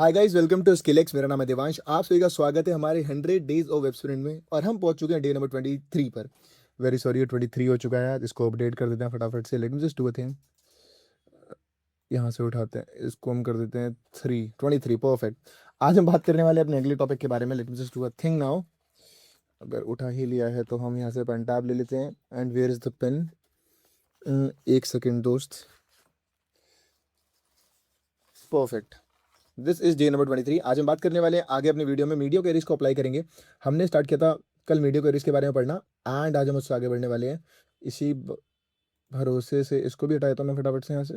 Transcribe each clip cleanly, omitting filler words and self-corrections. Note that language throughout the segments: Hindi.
Hi guys, welcome to Skillex. मेरा नाम है देवांश। आप सभी का स्वागत है हमारे 100 डेज ऑफ वेब स्प्रिंट में और हम पहुंच चुके हैं डे नंबर 23 पर। वेरी सॉरी, ये 23 हो चुका है। इसको अपडेट कर देते हैं फटाफट से। Let me just do a thing. यहाँ से उठाते हैं इसको, हम कर देते हैं 23 परफेक्ट। आज हम बात करने वाले हैं अपने अगले टॉपिक के बारे में। Late me just do a thing now. अगर उठा ही लिया है तो हम यहाँ से पेन टैब ले लेते हैं। And where is the pen? एक सेकेंड दोस्त। Perfect. This is day number 23। आज हम बात करने वाले हैं आगे अपने वीडियो में मीडिया क्वेरीज को अप्लाई करेंगे। हमने स्टार्ट किया था कल मीडिया क्वेरीज के बारे में पढ़ना, एंड आज हम उससे आगे बढ़ने वाले हैं। इसी भरोसे से इसको भी हटा देता हूँ मैं फटाफट से यहाँ से।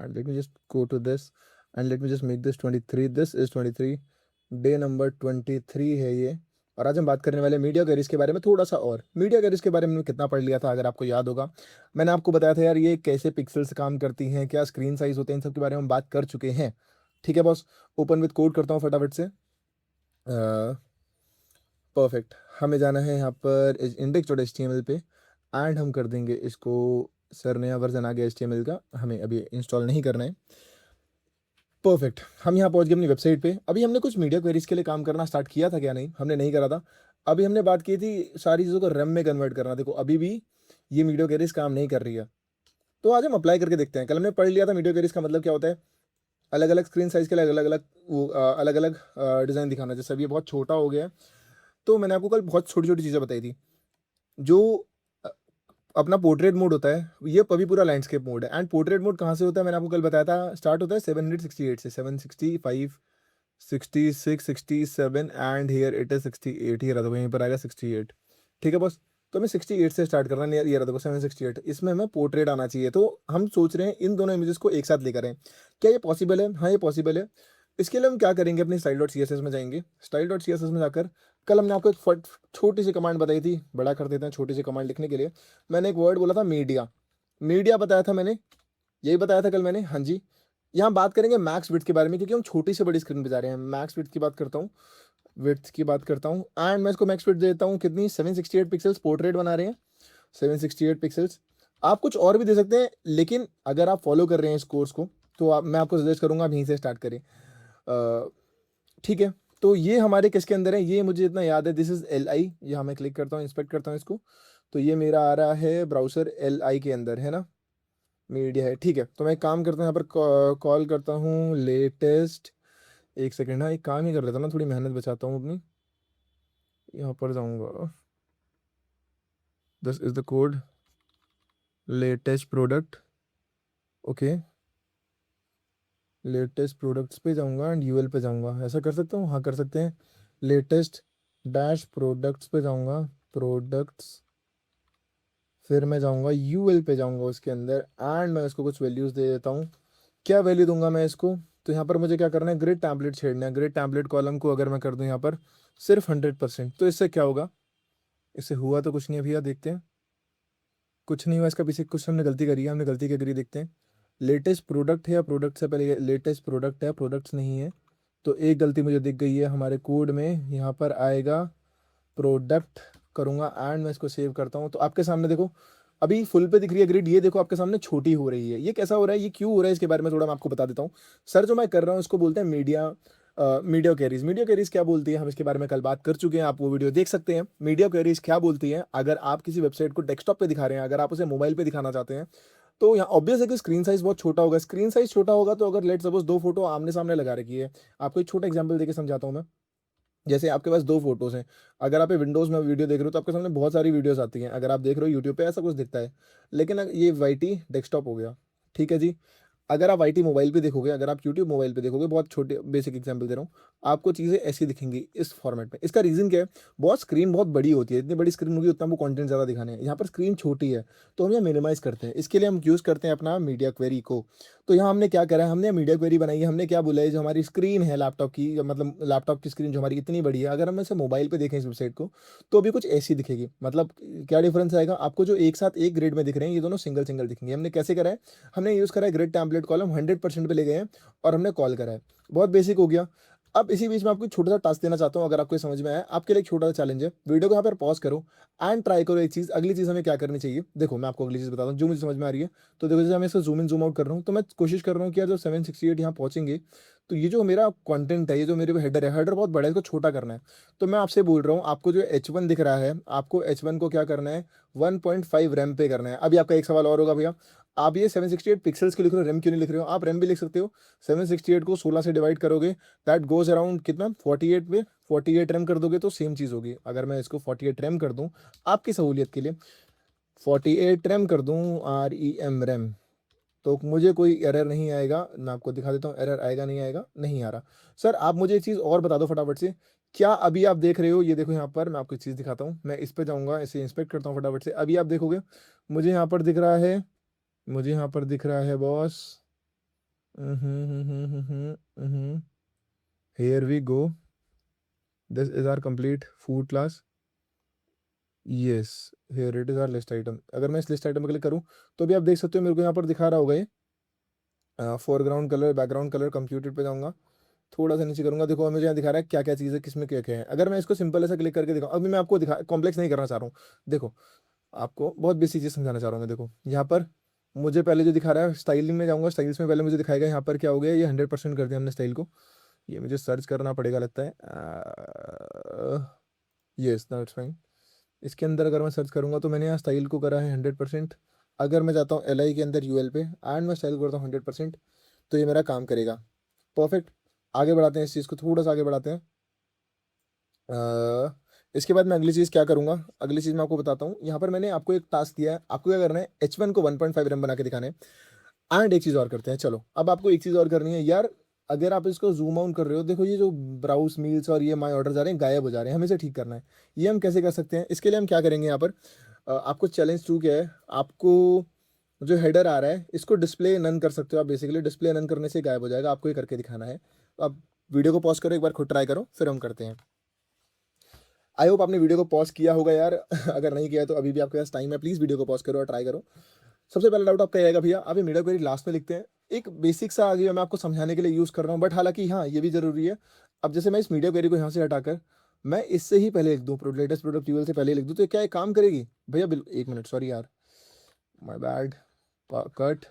Let me just go to this and let me just make this 23। This is 23, day number 23 है ये। और आज हम बात करने वाले मीडिया क्वेरीज के बारे में थोड़ा सा। और मीडिया क्वेरीज के बारे में कितना पढ़ लिया था, अगर आपको याद होगा। मैंने आपको बताया था यार, ये कैसे पिक्सल्स काम करती हैं, क्या स्क्रीन साइज होते हैं, इन सब के बारे में हम बात कर चुके हैं। ठीक है बॉस। ओपन विद कोड करता हूँ फटाफट से। परफेक्ट। हमें जाना है यहाँ पर index.html पे, एंड हम कर देंगे इसको। सर नया वर्जन आ गया HTML का, हमें अभी इंस्टॉल नहीं करना है। परफेक्ट। हम यहाँ पहुँच गए अपनी वेबसाइट पे। अभी हमने कुछ मीडिया क्वेरीज के लिए काम करना स्टार्ट किया था क्या? नहीं, हमने नहीं करा था। अभी हमने बात की थी सारी चीज़ों को रैम में कन्वर्ट करना। देखो अभी भी ये मीडिया क्वेरीज काम नहीं कर रही है, तो आज हम अप्लाई करके देखते हैं। कल हमने पढ़ लिया था मीडिया क्वेरीज का मतलब क्या होता है। अलग अलग स्क्रीन साइज के लिए अलग अलग वो अलग अलग डिज़ाइन दिखाना। जैसे अभी ये बहुत छोटा हो गया है, तो मैंने आपको कल बहुत छोटी छोटी चीज़ें बताई थी। जो अ, अपना पोर्ट्रेट मोड होता है, ये अभी पूरा लैंडस्केप मोड है। एंड पोर्ट्रेट मोड कहाँ से होता है, मैंने आपको कल बताया था। स्टार्ट होता है 768 से, 765, 66, 67, एंड हियर इट इज 68। ही रहा, तो वहीं पर आएगा 68। ठीक है बस। तो हमें 68 से स्टार्ट करना है। ये रहा देखो 768, इसमें हमें पोर्ट्रेट आना चाहिए। तो हम सोच रहे हैं इन दोनों इमेजेस को एक साथ लेकर आए। क्या ये पॉसिबल है? हाँ, ये पॉसिबल है। इसके लिए हम क्या करेंगे, अपनी style dot C S S में जाएंगे। Style dot C S S में जाकर कल हमने आपको एक छोटी सी कमांड बताई थी। बड़ा कर देते हैं छोटी सी कमांड लिखने के लिए। मैंने एक वर्ड बोला था, मीडिया। मीडिया बताया था मैंने, यही बताया था कल मैंने। हाँ जी। यहाँ बात करेंगे मैक्स विड्थ के बारे में, क्योंकि हम छोटी से बड़ी स्क्रीन पे जा रहे हैं। मैक्स विड्थ की बात करता हूँ, विड्थ की बात करता हूँ, एंड मैं इसको मैक्स विड्थ देता हूँ कितनी, 768 पिक्सल्स। पोर्ट्रेट बना रहे हैं 768 पिक्सल्स। आप कुछ और भी दे सकते हैं, लेकिन अगर आप फॉलो कर रहे हैं इस कोर्स को, तो मैं आपको सजेस्ट करूंगा आप यहीं से स्टार्ट करें। ठीक है। तो ये हमारे किसके अंदर है, ये मुझे इतना याद है। This is LI। यहाँ मैं क्लिक करता हूँ, इंस्पेक्ट करता हूँ इसको, तो ये मेरा आ रहा है ब्राउज़र LI के अंदर, है ना। मीडिया है, ठीक है। तो मैं एक काम करता हूँ, यहाँ पर कॉल करता हूँ लेटेस्ट। एक सेकेंड, हाँ एक काम ही कर लेता हूँ ना, थोड़ी मेहनत बचाता हूँ अपनी। यहाँ पर जाऊँगा, this is the code, latest product. Okay, latest products पे जाऊँगा एंड UL पे जाऊँगा। ऐसा कर सकता हूँ? हाँ कर सकते हैं। लेटेस्ट डैश प्रोडक्ट्स पे जाऊँगा, प्रोडक्ट्स। फिर मैं जाऊँगा UL पे जाऊँगा उसके अंदर, एंड मैं इसको कुछ वैल्यूज़ दे देता हूँ। क्या वैल्यू दूंगा मैं इसको? तो यहाँ पर मुझे क्या करना है, ग्रिड टैम्पलेट छेड़ना है। ग्रिड टैम्पलेट कॉलम को अगर मैं कर दूँ यहाँ पर सिर्फ 100%, तो इससे क्या होगा? इससे हुआ तो कुछ नहीं है भैया, देखते हैं। कुछ नहीं हुआ। इसका पीछे कुछ हमने गलती करी है, हमने गलती क्या करी देखते हैं। लेटेस्ट प्रोडक्ट है या प्रोडक्ट से पहले लेटेस्ट प्रोडक्ट है, प्रोडक्ट्स नहीं है। तो एक गलती मुझे दिख गई है हमारे कोड में। यहाँ पर आएगा प्रोडक्ट, करूँगा एंड मैं इसको सेव करता हूँ। तो आपके सामने देखो, अभी फुल पे दिख रही है ग्रिड, ये देखो आपके सामने छोटी हो रही है। ये कैसा हो रहा है, ये क्यों हो रहा है, इसके बारे में थोड़ा मैं आपको बता देता हूँ। सर जो मैं कर रहा हूँ इसको बोलते हैं media, media queries. Media queries क्या बोलती है, हम इसके बारे में कल बात कर चुके हैं, आप वो वीडियो देख सकते हैं। मीडिया क्वेरीज क्या बोलती है, अगर आप किसी वेबसाइट को डेस्कटॉप पे दिखा रहे हैं, अगर आप उसे मोबाइल पे दिखाना चाहते हैं, तो यहाँ ऑब्वियस है कि स्क्रीन साइज बहुत छोटा होगा। स्क्रीन साइज छोटा होगा तो अगर लेट सपोज दो फोटो आमने सामने लगा रखी है, आपको एक छोटा एग्जांपल देके समझाता हूँ मैं। जैसे आपके पास दो फोटोज हैं, अगर आप विंडोज़ में वीडियो देख रहे हो तो आपके सामने बहुत सारी वीडियोस आती हैं। अगर आप देख रहे हो यूट्यूब पे ऐसा कुछ दिखता है, लेकिन ये वाईटी डेस्कटॉप हो गया। ठीक है जी। अगर आप आईटी मोबाइल पे देखोगे, अगर आप यूट्यूब मोबाइल पे देखोगे, बहुत छोटे बेसिक एग्जांपल दे रहा हूँ, आपको चीज़ें ऐसी दिखेंगी इस फॉर्मेट में। इसका रीज़न क्या है? बहुत स्क्रीन बहुत बड़ी होती है, इतनी बड़ी स्क्रीन होगी उतना वो कंटेंट ज़्यादा दिखाने हैं। यहाँ पर स्क्रीन छोटी है, तो हम यहाँ मिनिमाइज़ करते हैं। इसके लिए हम यूज़ करते हैं अपना मीडिया क्वेरी को। तो यहाँ हमने क्या करा है, हमने मीडिया क्वेरी बनाई है। हमने क्या बोला है, जो हमारी स्क्रीन है लैपटॉप की, मतलब लैपटॉप की स्क्रीन जो हमारी इतनी बड़ी है, अगर हम इसे मोबाइल पे देखें इस वेबसाइट को, तो अभी कुछ ऐसी दिखेगी। मतलब क्या डिफरेंस आएगा आपको, जो एक साथ एक ग्रिड में दिख रहे हैं, ये दोनों सिंगल सिंगल दिखेंगे। हमने कैसे करा है, हमने यूज़ करा है ग्रिड टेम्पलेट कॉलम, 100% पे ले गए हैं और हमने कॉल करा है। बहुत बेसिक हो गया। अब इसी बीच में आपको एक छोटा सा टास्क देना चाहता हूँ, अगर आपको ये समझ में आया। आपके लिए एक छोटा सा चैलेंज है, वीडियो को यहाँ पर पॉज करो एंड ट्राई करो एक चीज़। अगली चीज़ हमें क्या करनी चाहिए, देखो मैं आपको अगली चीज़ बताता हूँ जो मुझे समझ में आ रही है। तो देखो, जैसे मैं इसको जूम इन जूम आउट कर रहा हूँ, तो मैं कोशिश कर रहा हूँ कि यार जब 768 यहाँ पहुँचेंगे, तो ये जो मेरा कंटेंट है, ये जो मेरे हेडर है, हेडर बहुत बड़ा है, इसको छोटा करना है। तो मैं आपसे बोल रहा हूँ, आपको जो H1 दिख रहा है, आपको H1 को क्या करना है, 1.5 रैम पे करना है। अभी आपका एक सवाल और होगा, भैया आप ये 768 पिक्सल्स क्यों लिख रहे हो, रैम क्यों नहीं लिख रहे हो? आप रैम भी लिख सकते हो। 768 को 16 से डिवाइड करोगे, दैट गोज अराउंड कितना, 48 पे 48 रैम कर दोगे तो सेम चीज़ होगी। अगर मैं इसको 48 रैम कर दूँ आपकी सहूलियत के लिए, 48 रैम कर दूँ, REM रैम, तो मुझे कोई एरर नहीं आएगा। मैं आपको दिखा देता हूँ, एरर आएगा नहीं आएगा, नहीं आ रहा। सर आप मुझे एक चीज़ और बता दो फटाफट से, क्या अभी आप देख रहे हो, ये देखो यहाँ पर मैं आपको एक चीज़ दिखाता हूँ, मैं इस पे जाऊँगा, इसे इंस्पेक्ट करता हूँ फटाफट से। अभी आप देखोगे मुझे यहाँ पर दिख रहा है, मुझे यहाँ पर दिख रहा है boss, here we go, this is our complete food class, yes, here it is our list item. अगर मैं इस लिस्ट आइटम पर क्लिक करूँ तो भी आप देख सकते हो मेरे को यहाँ पर दिखा रहा होगा ये foreground colour, background colour, computer पे जाऊँगा, थोड़ा सा नीचे करूँगा, देखो मुझे यहाँ दिखा रहा है क्या क्या चीज़ है, किसमें क्या क्या है। अगर मैं इसको सिंपल ऐसा क्लिक करके दिखाऊँ, अभी मैं आपको दिखा, कॉम्प्लेक्स नहीं करना चाह रहा हूँ। देखो आपको बहुत बेसिक चीज़ समझाना चाह रहा हूँ मैं। देखो यहाँ पर मुझे पहले जो दिखा रहा है, स्टाइलिंग में जाऊँगा, स्टाइल्स में पहले मुझे दिखाएगा यहाँ पर क्या हो गया, ये 100% कर दिया हमने स्टाइल को। ये मुझे सर्च करना पड़ेगा लगता है, यस दैट्स फाइन। इसके अंदर अगर मैं सर्च करूँगा तो मैंने यहाँ स्टाइल को करा है 100%। अगर मैं जाता हूँ LI के अंदर UL पे एंड मैं स्टाइल करता हूँ 100%, तो ये मेरा काम करेगा। परफेक्ट, आगे बढ़ाते हैं इस चीज़ को, थोड़ा सा आगे बढ़ाते हैं। इसके बाद मैं अगली चीज़ क्या करूँगा, अगली चीज़ मैं आपको बताता हूँ। यहाँ पर मैंने आपको एक टास्क दिया है, आपको क्या करना है, H1 को 1.5 रैम बना के दिखाना है। एंड एक चीज़ और करते हैं, चलो अब आपको एक चीज़ और करनी है यार। अगर आप इसको जूम आउट कर रहे हो, देखो ये जो ब्राउज मील्स और ये माई ऑर्डर जा रहे हैं, गायब हो जा रहे हैं, हमें इसे ठीक करना है। ये हम कैसे कर सकते हैं, इसके लिए हम क्या करेंगे यहाँ पर, आपको चैलेंज 2 क्या है, आपको जो हेडर आ रहा है इसको डिस्प्ले नन कर सकते हो आप। बेसिकली डिस्प्ले नन करने से गायब हो जाएगा, आपको ये करके दिखाना है। तो आप वीडियो को पॉज करो, एक बार खुद ट्राई करो, फिर हम करते हैं। आई होप आपने वीडियो को पॉज किया होगा यार। अगर नहीं किया तो अभी भी आपके पास टाइम है, प्लीज़ वीडियो को पॉज करो और ट्राई करो। सबसे पहला डाउट आपका ये आएगा, भैया आप ये मीडिया क्वेरी लास्ट में लिखते हैं। एक बेसिक सा आगे मैं आपको समझाने के लिए यूज़ कर रहा हूँ, बट हालांकि हाँ ये भी ज़रूरी है। अब जैसे मैं इस मीडिया क्वेरी को यहाँ से हटाकर मैं इससे ही पहले लिख दूँ, लेटेस्ट प्रोडक्ट यूएल से पहले लिख दूँ, तो क्या ये काम करेगी भैया? बिल्कुल, एक मिनट, सॉरी यार, माय बैड, कट।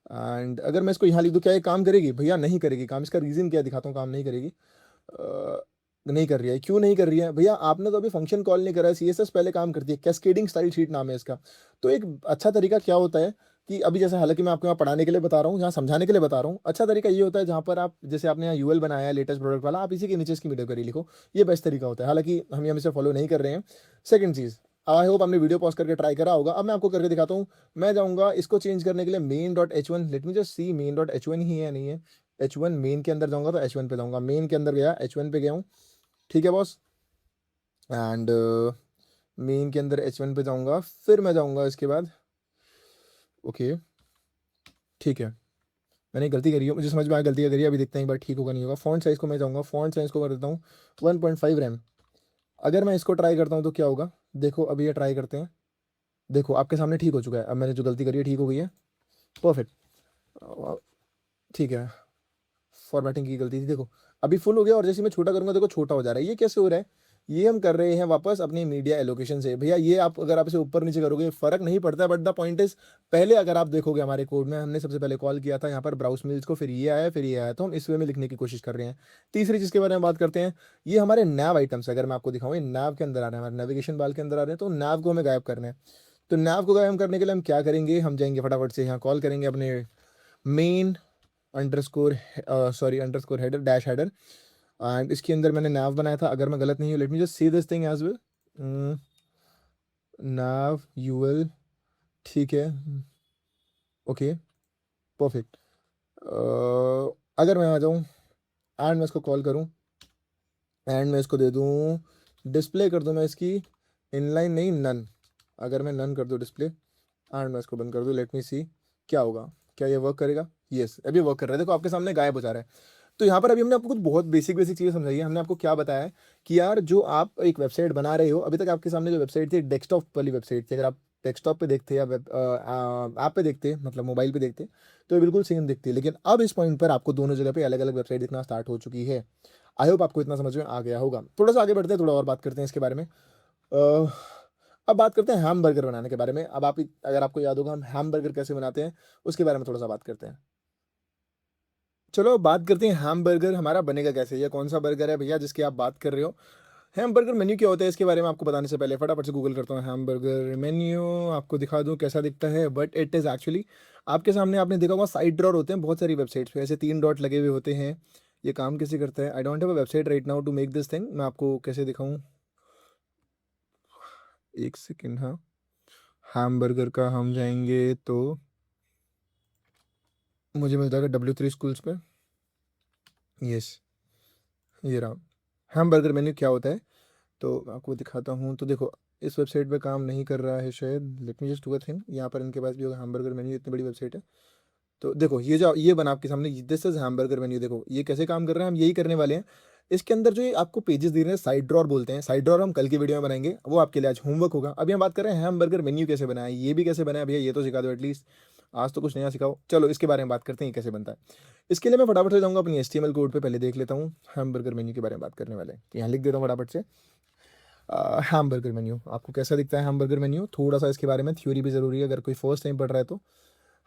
एंड अगर मैं इसको यहाँ लिख दूँ, क्या ये काम करेगी भैया? नहीं करेगी काम। इसका रीज़न क्या दिखाता हूँ, काम नहीं करेगी। नहीं कर रही है, क्यों नहीं कर रही है भैया? आपने तो अभी फंक्शन कॉल नहीं करा है, CSS पहले काम करती है, कैस्केडिंग स्टाइल शीट नाम है इसका। तो एक अच्छा तरीका क्या होता है कि अभी जैसे, हालांकि मैं आपको यहाँ पढ़ाने के लिए बता रहा हूँ, यहाँ समझाने के लिए बता रहा हूँ, अच्छा तरीका ये होता है जहाँ पर आप, जैसे आपने यहाँ यूएल बनाया है लेटेस्ट प्रोडक्ट वाला, आप इसी के नीचे इसकी वीडियो करी लिखो, ये बेस्ट तरीका होता है। हालांकि हम यहाँ से फॉलो नहीं कर रहे हैं। सेकंड चीज़, आई होप आपने वीडियो पॉज करके ट्राई करा होगा। अब मैं आपको करके दिखाता हूँ। मैं जाऊँगा इसको चेंज करने के लिए main.h1, लेट मी जस्ट सी main.h1 ही है नहीं है। H1 मेन के अंदर जाऊँगा तो H1 पे जाऊँगा, मेन के अंदर गया, H1 पे गया हूँ, ठीक है बॉस। एंड मेन के अंदर H1 पे जाऊँगा, फिर मैं जाऊँगा इसके बाद, ओके ठीक है, मैंने गलती करी है, मुझे समझ में आया गलती क्या करी है। अभी देखते हैं एक बार ठीक होगा नहीं होगा। फॉन्ट साइज़ को मैं जाऊँगा, फॉन्ट साइज़ को कर देता हूँ 1.5 रैम। अगर मैं इसको ट्राई करता हूँ तो क्या होगा, देखो अभी ये ट्राई करते हैं, देखो आपके सामने ठीक हो चुका है। अब मैंने जो गलती करी है ठीक हो गई है, परफेक्ट, ठीक है। फॉर्मेटिंग की गलती थी, देखो अभी फुल हो गया, और जैसे मैं छोटा करूंगा देखो छोटा हो जा रहा है। ये कैसे हो रहा है? ये हम कर रहे हैं वापस अपनी मीडिया एलोकेशन से भैया। ये आप अगर आप इसे ऊपर नीचे करोगे फर्क नहीं पड़ता, बट द पॉइंट इज, पहले अगर आप देखोगे हमारे कोड में, हमने सबसे पहले कॉल किया था यहाँ पर ब्राउज मिल्स को, फिर ये आया, फिर ये आया, तो हम इस वे में लिखने की कोशिश कर रहे हैं। तीसरी चीज़ के बारे में बात करते हैं, ये हमारे नैव आइटम्स, अगर मैं आपको दिखाऊँ, ये नैव के अंदर आ रहे हैं, हमारे नेविगेशन बाल के अंदर आ रहे हैं, तो नैव को हमें गायब करना है। तो नैव को गायब करने के लिए हम क्या करेंगे, हम जाएंगे फटाफट से यहाँ कॉल करेंगे अपने main underscore, sorry underscore header dash header, and इसके अंदर मैंने nav बनाया था, अगर मैं गलत नहीं हूँ, let me just see this thing as well, nav ul, ठीक है, ओके परफेक्ट। अगर मैं आ जाऊँ एंड मैं इसको कॉल करूँ, एंड मैं इसको दे दूँ, डिस्प्ले कर दूँ मैं इसकी इनलाइन नहीं नन, अगर मैं नन कर दूँ डिस्प्ले एंड मैं इसको बंद कर दूँ, लेट मी सी क्या होगा, क्या ये वर्क करेगा? यस, अभी वर्क कर रहा है, देखो आपके सामने गायब हो जा रहा है। तो यहाँ पर अभी हमने आपको कुछ बहुत बेसिक बेसिक चीज़ें समझाई है। हमने आपको क्या बताया है कि यार जो आप एक वेबसाइट बना रहे हो, अभी तक आपके सामने जो वेबसाइट थी डेस्कटॉप वाली वेबसाइट थी, अगर आप डेस्कटॉप पे देखते या वेब ऐप पे देखते, मतलब मोबाइल पे देखते, तो ये बिल्कुल सेम दिखती है। लेकिन अब इस पॉइंट पर आपको दोनों जगह पे अलग अलग वेबसाइट दिखना स्टार्ट हो चुकी है। आई होप आपको इतना समझ में आ गया होगा। थोड़ा सा आगे बढ़ते हैं, थोड़ा और बात करते हैं इसके बारे में। अब बात करते हैं हैम बर्गर बनाने के बारे में। अब आप, अगर आपको याद होगा हम हैम बर्गर कैसे बनाते हैं, उसके बारे में थोड़ा सा बात करते हैं। चलो बात करते हैं हैम बर्गर हमारा बनेगा कैसे, या कौन सा बर्गर है भैया जिसकी आप बात कर रहे हो। हैम बर्गर मेन्यू क्या होता है इसके बारे में आपको बताने से पहले फटाफट से गूगल करता हूँ, हैम बर्गर मेन्यू आपको दिखा दूँ कैसा दिखता है। बट इट इज़ एक्चुअली आपके सामने, आपने देखा होगा साइड ड्रॉर होते हैं बहुत सारी वेबसाइट्स पे, ऐसे 3 डॉट लगे हुए होते हैं। ये काम कैसे करता है, I don't have a website right now to make this thing, मैं आपको कैसे दिखाऊँ, एक सेकेंड। हाँ, हैम बर्गर का हम जाएंगे तो मुझे मिल जाएगा W3 Schools पे। यस, ये रहा। हैम बर्गर मेन्यू क्या होता है तो आपको दिखाता हूँ। तो देखो इस वेबसाइट पे काम नहीं कर रहा है शायद, late me just do a thing, यहाँ पर इनके पास भी होगा हैमबर्गर मेन्यू, इतनी बड़ी वेबसाइट है। तो देखो ये जो ये बना आपके सामने, दिस इज हैमबर्गर मेन्यू, देखो ये कैसे काम कर रहे हैं, हम यही करने वाले हैं। इसके अंदर जो ये आपको पेजेस दे रहे हैं साइड ड्रॉर बोलते हैं, साइड ड्रॉर हम कल की वीडियो में बनाएंगे, वो आपके लिए आज होमवर्क होगा। अभी हम बात कर रहे हैं हैमबर्गर मेन्यू कैसे बनाया, ये भी कैसे बनाया भैया ये तो सिखा दो एटलीस्ट, आज तो कुछ नया सिखाओ। चलो इसके बारे में बात करते हैं ये कैसे बनता है। इसके लिए मैं फटाफट से जाऊँगा अपनी HTML कोड पे, पहले देख लेता हूँ हैमबर्गर मेन्यू के बारे में बात करने वाले हैं। यहाँ लिख देता हूँ फटाफट से हैमबर्गर मेन्यू, आपको कैसा दिखता है हैमबर्गर मेन्यू, थोड़ा सा इसके बारे में थ्योरी भी ज़रूरी है अगर कोई फर्स्ट टाइम पढ़ रहा है तो।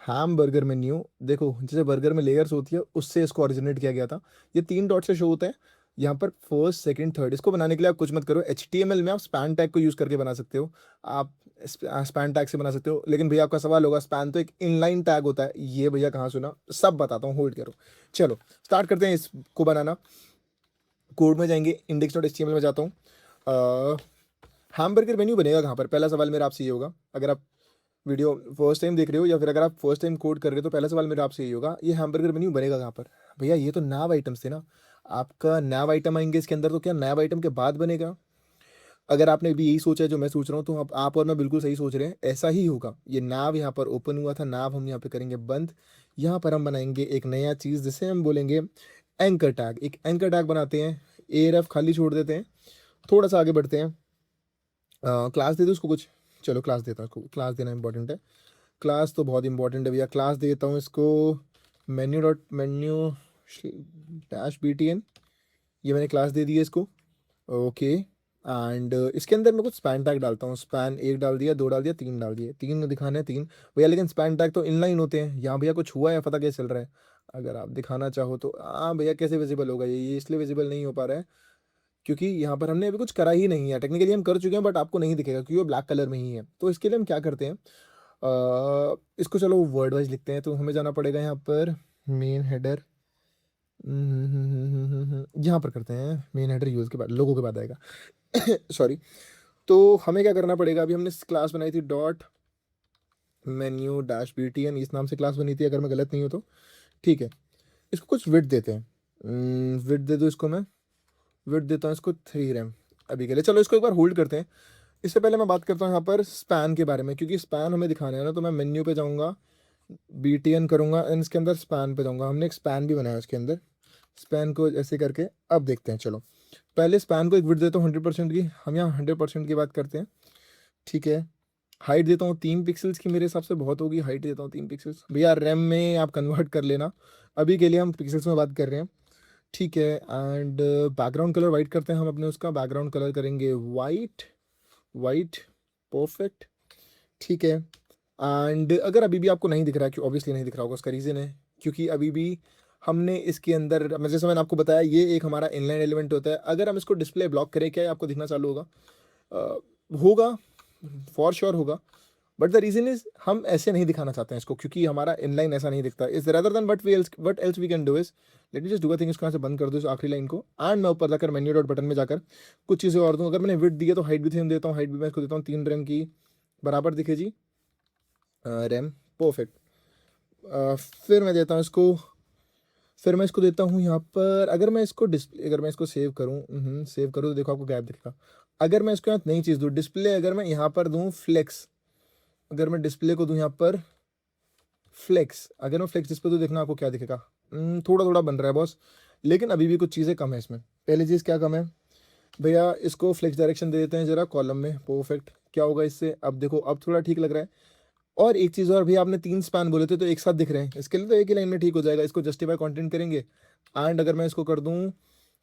हैमबर्गर मेन्यू देखो जैसे बर्गर में लेयर्स होती है उससे इसको ओरिजिनेट किया गया था। ये 3 डॉट से शो होता है यहाँ पर, फर्स्ट सेकंड थर्ड। इसको बनाने के लिए आप कुछ मत करो, HTML में आप स्पैन टैग को यूज़ करके बना सकते हो, आप स्पैन टैग से बना सकते हो। लेकिन भैया आपका सवाल होगा स्पैन तो एक इनलाइन टैग होता है, ये भैया कहाँ सुना, सब बताता हूँ, होल्ड करो। चलो स्टार्ट करते हैं इसको बनाना। कोड में जाएंगे, index.html में जाता हूँ। हैमबर्गर मेन्यू बनेगा कहाँ पर, पहला सवाल मेरा आपसे ये होगा, अगर आप वीडियो फर्स्ट टाइम देख रहे हो या फिर अगर आप फर्स्ट टाइम कोड कर रहे हो तो पहला सवाल मेरा आपसे यही होगा, ये हैमबर्गर मेन्यू बनेगा कहाँ पर। भैया ये तो नैव आइटम्स थे ना, आपका नैव आइटम आएंगे इसके अंदर, तो क्या नैव आइटम के बाद बनेगा। अगर आपने भी यही सोचा है जो मैं सोच रहा हूँ तो आप और मैं बिल्कुल सही सोच रहे हैं, ऐसा ही होगा। ये नैव यहाँ पर ओपन हुआ था, नैव हम यहाँ पे करेंगे बंद, यहाँ पर हम बनाएंगे एक नया चीज़ जिसे हम बोलेंगे एंकर टैग। एक एंकर टैग बनाते हैं, ARF खाली छोड़ देते हैं, थोड़ा सा आगे बढ़ते हैं। क्लास दे दो उसको कुछ, चलो क्लास देता हूँ, इसको क्लास देना इंपॉर्टेंट है, क्लास तो बहुत इंपॉर्टेंट है भैया, क्लास देता हूँ इसको मेन्यू डैश BTN, ये मैंने क्लास दे दी है इसको। ओके, एंड इसके अंदर मैं कुछ स्पैन टैग डालता हूँ, स्पैन 1 डाल दिया, 2 डाल दिया, 3 डाल दिए, 3 दिखाने हैं 3 भैया, लेकिन स्पैन टैग तो इनलाइन होते हैं, यहाँ भैया कुछ हुआ है पता कैसे चल रहा है, अगर आप दिखाना चाहो तो। हाँ भैया कैसे विजिबल होगा ये इसलिए विजिबल नहीं हो पा रहा है क्योंकि यहाँ पर हमने अभी कुछ करा ही नहीं है, टेक्निकली हम कर चुके हैं बट आपको नहीं दिखेगा क्योंकि वो ब्लैक कलर में ही है। तो इसके लिए हम क्या करते हैं, इसको चलो वर्ड वाइज लिखते हैं, तो हमें जाना पड़ेगा यहाँ पर मेन हेडर, यहाँ पर करते हैं मेन हेडर यूज़ के बाद, लोगों के बाद आएगा सॉरी। तो हमें क्या करना पड़ेगा, अभी हमने क्लास बनाई थी डॉट मेन्यू डैश BTN, इस नाम से क्लास बनी थी अगर मैं गलत नहीं हूँ तो, ठीक है। इसको कुछ विड्थ देते हैं, विड्थ दे दो इसको, मैं विड्थ देता हूँ इसको 3 रैम अभी के लिए। चलो इसको एक बार होल्ड करते हैं। इससे पहले मैं बात करता हूँ यहाँ पर स्पैन के बारे में, क्योंकि स्पैन हमें दिखाना है ना, तो मैं मेन्यू पे जाऊँगा, BTN करूँगा एंड इसके अंदर स्पैन पे जाऊँगा, हमने एक स्पैन भी बनाया उसके अंदर, स्पैन को ऐसे करके अब देखते हैं। चलो पहले स्पैन को एक विड्थ देता हूँ 100% की, हम यहाँ 100% की बात करते हैं, ठीक है। हाइट देता हूँ 3 पिक्सल्स की, मेरे हिसाब से बहुत होगी, हाइट देता हूँ 3 पिक्सल्स, भैया रैम में आप कन्वर्ट कर लेना, अभी के लिए हम पिक्सल्स में बात कर रहे हैं, ठीक है। एंड बैकग्राउंड कलर वाइट करते हैं हम अपने, उसका बैकग्राउंड कलर करेंगे वाइट, वाइट परफेक्ट, ठीक है। एंड अगर अभी भी आपको नहीं दिख रहा है, कि ऑब्वियसली नहीं दिख रहा होगा, उसका रीज़न है क्योंकि अभी भी हमने इसके अंदर, मैं जैसे मैंने आपको बताया ये एक हमारा इनलाइन एलिमेंट होता है, अगर हम इसको डिस्प्ले ब्लॉक करें क्या ये आपको दिखना चालू होगा, होगा, फॉर श्योर होगा। बट द रीज़न इज हम ऐसे नहीं दिखाना चाहते हैं इसको, क्योंकि हमारा इनलाइन ऐसा नहीं दिखता, is rather than what else we can do is, let me just do a thing, इसको यहाँ से बंद कर दो इस आखिरी लाइन को, एंड मैं ऊपर जाकर मेन्यू डॉट बटन में जाकर कुछ चीज़ें और दूँ। अगर मैंने विड्थ दी है तो हाइट भी सेम देता हूँ, हाइट भी मैं इसको देता हूँ 3 रैम की बराबर दिखे जी, रैम परफेक्ट। फिर मैं देता हूँ इसको, फिर मैं इसको देता हूँ यहाँ पर, अगर मैं इसको डिस्प्ले, अगर मैं इसको सेव करूँ, सेव करूँ तो देखो आपको गैप दिखेगा। अगर मैं इसको यहाँ नई चीज़ दूँ डिस्प्ले, अगर मैं यहाँ पर दूँ फ्लेक्स, अगर मैं डिस्प्ले को दूँ यहाँ पर फ्लेक्स, अगर मैं फ्लेक्स डिस्प्ले तो देखना आपको क्या दिखेगा, थोड़ा थोड़ा बन रहा है बॉस, लेकिन अभी भी कुछ चीज़ें कम है इसमें। पहली चीज़ क्या कम है भैया, इसको फ्लेक्स डायरेक्शन दे देते हैं जरा कॉलम में, परफेक्ट। क्या होगा इससे, अब देखो अब थोड़ा ठीक लग रहा है। और एक चीज़ और भैया, आपने 3 स्पैन बोले थे तो एक साथ दिख रहे हैं, इसके लिए तो एक ही लाइन में ठीक हो जाएगा, इसको जस्टिफाई कंटेंट करेंगे। एंड अगर मैं इसको कर दूँ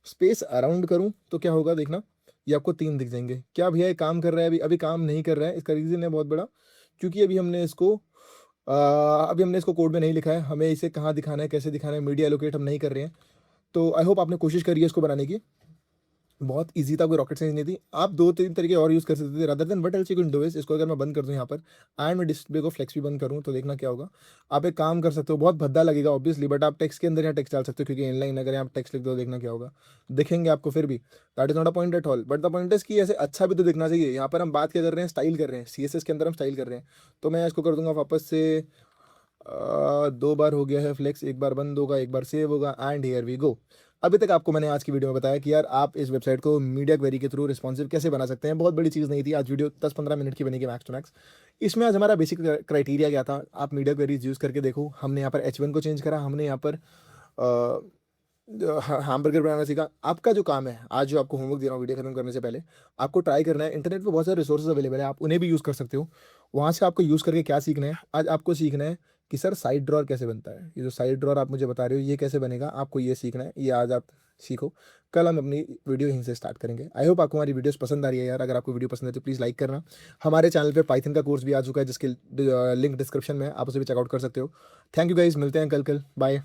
स्पेस अराउंड करूँ तो क्या होगा देखना, ये आपको 3 दिख जाएंगे। क्या भैया ये काम कर रहा है, अभी अभी काम नहीं कर रहा है, इसका रीज़न है बहुत बड़ा, क्योंकि अभी हमने इसको अभी हमने इसको कोड में नहीं लिखा है, हमें इसे कहाँ दिखाना है, कैसे दिखाना है, मीडिया एलोकेट हम नहीं कर रहे हैं। तो आई होप आपने कोशिश करी है इसको बनाने की। बहुत ईज़ी था, कोई रॉकेट साइंस नहीं थी। आप 2-3 तरीके और यूज़ कर सकते थे rather than what else you can do is, इसको अगर मैं बंद कर दूँ यहाँ पर एंड मैं डिस्प्ले को फ्लेक्स भी बंद करूँ तो देखना क्या होगा। आप एक काम कर सकते हो, बहुत भद्दा लगेगा ऑब्वियसली, बट आप टेक्स्ट के अंदर यहाँ टेक्स्ट डाल सकते हो क्योंकि इनलाइन अगर यहाँ टेक्स्ट लिख दो देखना क्या होगा, दिखेंगे आपको फिर भी। That is not a point at all, but the point is कि ऐसे अच्छा भी तो दिखना चाहिए। यहाँ पर हम बात क्या कर रहे हैं, स्टाइल कर रहे हैं, CSS के अंदर हम स्टाइल कर रहे हैं। तो मैं इसको कर दूंगा वापस से 2 बार हो गया है फ्लेक्स, एक बार बंद होगा, एक बार सेव होगा एंड हियर वी गो। अभी तक आपको मैंने आज की वीडियो में बताया कि यार आप इस वेबसाइट को मीडिया क्वेरी के थ्रू रिस्पॉन्सिव कैसे बना सकते हैं। बहुत बड़ी चीज़ नहीं थी, आज वीडियो 10-15 मिनट की बनेगी मैक्स टू मैक्स। इसमें आज हमारा बेसिक क्राइटेरिया क्या था, आप मीडिया क्वेरीज यूज़ करके देखो। हमने यहाँ पर H1 को चेंज करा, हमने यहाँ पर हैमबर्गर बनाना सीखा। आपका जो काम है आज, जो आपको होमवर्क दे रहा हूँ वीडियो खत्म करने से पहले, आपको ट्राई करना है। इंटरनेट पे बहुत सारे रिसोर्सेज अवेलेबल है, आप उन्हें भी यूज़ कर सकते हो। वहाँ से आपको यूज़ करके क्या सीखना है, आज आपको सीखना है कि सर साइड ड्रॉअर कैसे बनता है। ये जो साइड ड्रॉअर आप मुझे बता रहे हो ये कैसे बनेगा, आपको ये सीखना है। ये आज आप सीखो, कल हम अपनी वीडियो यहीं से स्टार्ट करेंगे। आई होप आपको हमारी वीडियोस पसंद आ रही है यार। अगर आपको वीडियो पसंद है तो प्लीज़ लाइक करना। हमारे चैनल पे पाइथन का कोर्स भी आ चुका है जिसके लिंक डिस्क्रिप्शन में है, आप उसे भी चेकआउट कर सकते हो। थैंक यू गाइज, मिलते हैं कल। बाय।